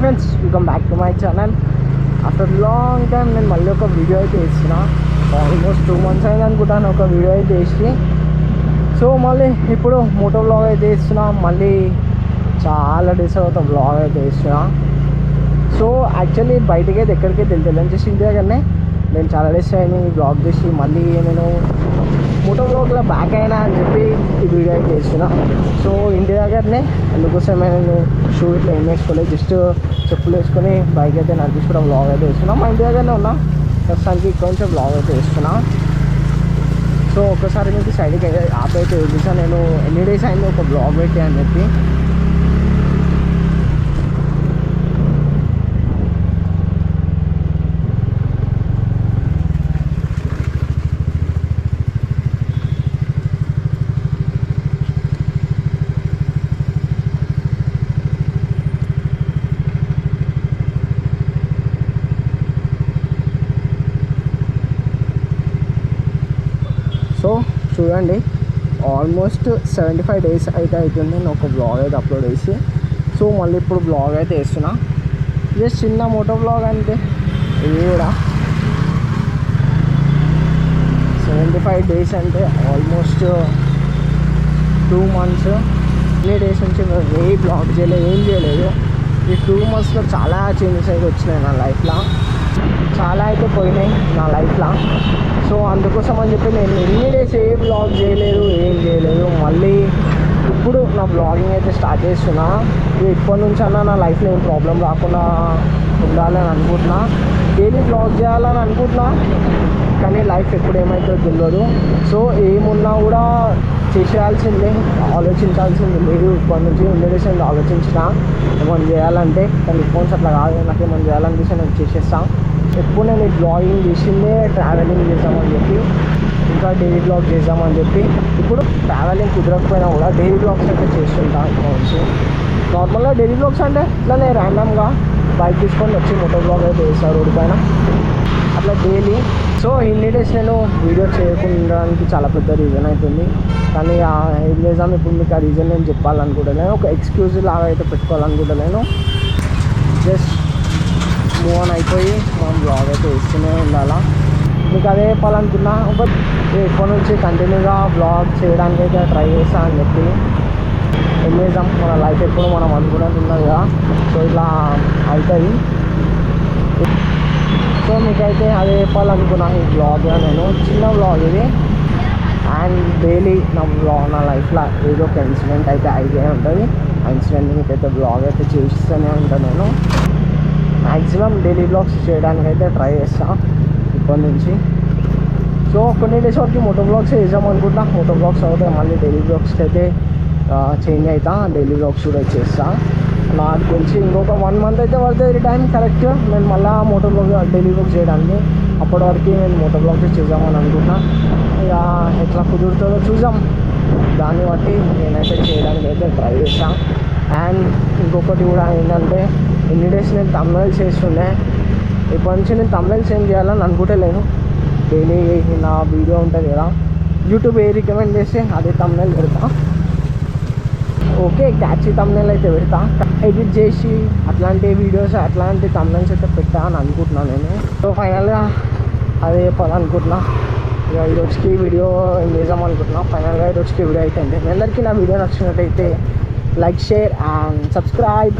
Friends, welcome back to my channel. After long time నేను మళ్ళీ ఒక వీడియో అయితే వేసిన. ఆల్మోస్ట్ 2 months అయింది అనుకుంటాను ఒక వీడియో అయితే వేసి. సో మళ్ళీ ఇప్పుడు మోటో బ్లాగ్ అయితే వేస్తున్నా. మళ్ళీ చాలా డేస్ అవుతా బ్లాగ్ అయితే వేస్తున్నా. సో యాక్చువల్లీ బయటికి అయితే ఎక్కడికైతే వెళ్తాను, జస్ట్ ఇంటి దగ్గరనే. నేను చాలా డేస్ అయింది బ్లాగ్ చేసి, మళ్ళీ నేను మోటో బ్లాగ్లో బ్యాక్ అయినా అని చెప్పి ఈ వీడియో అయితే వేస్తున్నా. సో ఇంటి దగ్గరనే, అందుకోసమే నేను షూ ఇట్లా ఏం వేసుకోలేదు, జస్ట్ చెప్పులు వేసుకొని బైక్ అయితే నడిపించుకోవడం బ్లాగ్ అయితే వేస్తున్నా. మా ఇంటి దగ్గరనే ఉన్నా ప్రస్తుతానికి, కొంచెం బ్లాగ్ అయితే వేస్తున్నా. సో ఒక్కసారి మీకు సైడ్కి యాప్ అయితే వేసాను. నేను ఎన్ని డేస్ అయింది ఒక బ్లాగ్ పెట్టి అని చెప్పి. సో చూడండి, ఆల్మోస్ట్ 75 days అయితే అవుతుంది నేను ఒక బ్లాగ్ అయితే అప్లోడ్ చేసి. సో మళ్ళీ ఇప్పుడు బ్లాగ్ అయితే వేస్తున్నా. జస్ట్ చిన్న మోటో బ్లాగ్ అంటే ఇది కూడా 75 days అంటే ఆల్మోస్ట్ 2 months. ఎన్ని డేస్ నుంచి ఏ బ్లాగ్ చేయలేదు, ఏం చేయలేదు. ఈ 2 monthsలో చాలా చేంజెస్ అయితే వచ్చినాయి నా లైఫ్లో, చాలా అయితే పోయినాయి నా లైఫ్లో. సో అందుకోసం అని చెప్పి నేను ఎన్ని డేస్ ఏ బ్లాగ్ చేయలేదు, ఏం చేయలేదు. మళ్ళీ ఇప్పుడు నా బ్లాగింగ్ అయితే స్టార్ట్ చేస్తున్నా. ఇప్పటి నుంచి అన్నా నా లైఫ్లో ఏం ప్రాబ్లం రాకుండా ఉండాలని అనుకుంటున్నా. డైలీ బ్లాగ్ చేయాలని అనుకుంటున్నా, కానీ లైఫ్ ఎప్పుడు ఏమవుతుందో తెలియదు. సో ఏమున్నా కూడా చేసేయాల్సిందే, ఆలోచించాల్సింది లేదు. ఇప్పటి నుంచి ఎన్ని డేస్ ఆలోచించిన ఏమైనా చేయాలంటే, కానీ ఇప్పటి అట్లా కాదు. నాకు ఏమైనా చేయాలనిపిస్తే నేను చేసేస్తాను. ఎప్పుడు నేను ఈ బ్లాగింగ్ చేసిందే ట్రావెలింగ్ చేద్దామని చెప్పి, ఇంకా డైలీ బ్లాగ్ చేద్దామని చెప్పి. ఇప్పుడు ట్రావెలింగ్ కుదరకపోయినా కూడా డైలీ బ్లాగ్స్ అయితే చేస్తుంటాను. ఇప్పుడు నార్మల్గా డైలీ బ్లాగ్స్ అంటే ఇట్లానే ర్యాండమ్గా బైక్ తీసుకొని వచ్చి మోటో బ్లాగ్ అయితే వేస్తారు రోడ్డు పైన, అట్లా డైలీ. సో ఇన్ని డేస్ నేను వీడియో చేయకుండానికి చాలా పెద్ద రీజన్ అవుతుంది. కానీ ఏం చేద్దాం, ఇప్పుడు మీకు ఆ రీజన్ నేను చెప్పాలనుకుంటలేను, ఒక ఎక్స్క్యూజ్ లాగా అయితే పెట్టుకోవాలనుకుంటలేను. జస్ట్ మూవ్ ఆన్ అయిపోయి మనం బ్లాగ్ అయితే వేస్తూనే ఉండాలా. మీకు అదే చెప్పాలనుకున్నా. బట్ ఎప్పటి నుంచి కంటిన్యూగా బ్లాగ్ చేయడానికి అయితే ట్రై చేస్తా అని చెప్పి. ఏం చేద్దాం, మన లైఫ్ ఎప్పుడు మనం అనుకున్నట్టు ఉన్నది కదా. సో ఇట్లా అవుతుంది. సో మీకైతే అదే చెప్పాలనుకున్నా ఈ బ్లాగ్లో. నేను చిన్న బ్లాగ్ ఇది, అండ్ డైలీ నా లైఫ్లో ఏదో ఒక ఇన్సిడెంట్ అయితే ఐడియా ఉంటుంది. ఆ ఇన్సిడెంట్ మీకైతే బ్లాగ్ అయితే చేస్తూనే ఉంటాను. నేను మ్యాక్సిమం డైలీ బ్లాగ్స్ చేయడానికి అయితే ట్రై చేస్తాను ఇప్పటి నుంచి. సో కొన్ని డేస్ వరకు మోటో బ్లాగ్స్ వేద్దాం అనుకుంటా. మోటో బ్లాగ్స్ అవుతాయి, మళ్ళీ డైలీ బ్లాగ్స్కి అయితే చేంజ్ అవుతా. డైలీ బ్లాగ్స్ కూడా చేస్తాను. నాకు తెలిసి ఇంకొక 1 month అయితే పడుతుంది టైం కరెక్ట్ నేను మళ్ళీ మోటో బ్లాగ్ డైలీ బ్లాగ్ చేయడానికి. అప్పటి వరకు నేను మోటో బ్లాగ్స్ చేద్దామని అనుకుంటున్నా. ఇక ఎట్లా కుదురుతుందో చూద్దాం, దాన్ని బట్టి నేనైతే చేయడానికి అయితే ట్రై చేస్తాను. అండ్ ఇంకొకటి కూడా ఏంటంటే, ఎన్ని డేస్ నేను తమిళ్ చేస్తుండే, ఇప్పటి నుంచి నేను తమిళ్ ఏం చేయాలని అనుకుంటలేను. డైలీ నా వీడియో ఉంటుంది కదా, యూట్యూబ్ ఏ రికమెండ్ చేస్తే అదే తమిళ్ పెడతా. ఓకే, క్యాచీ తమిళ్ అయితే పెడతా. ఎడిట్ చేసి అట్లాంటి వీడియోస్, అట్లాంటి తమిళస్ అయితే పెట్టా అని అనుకుంటున్నాను నేను. సో ఫైనల్గా అదే చెప్పాలనుకుంటున్నా. ఇక ఈరోజుకి వీడియో ఏం చేద్దాం అనుకుంటున్నా. ఫైనల్గా ఈరోజుకి వీడియో అయితే మీ అందరికీ నా వీడియో నచ్చినట్టయితే లైక్, షేర్ అండ్ సబ్స్క్రైబ్.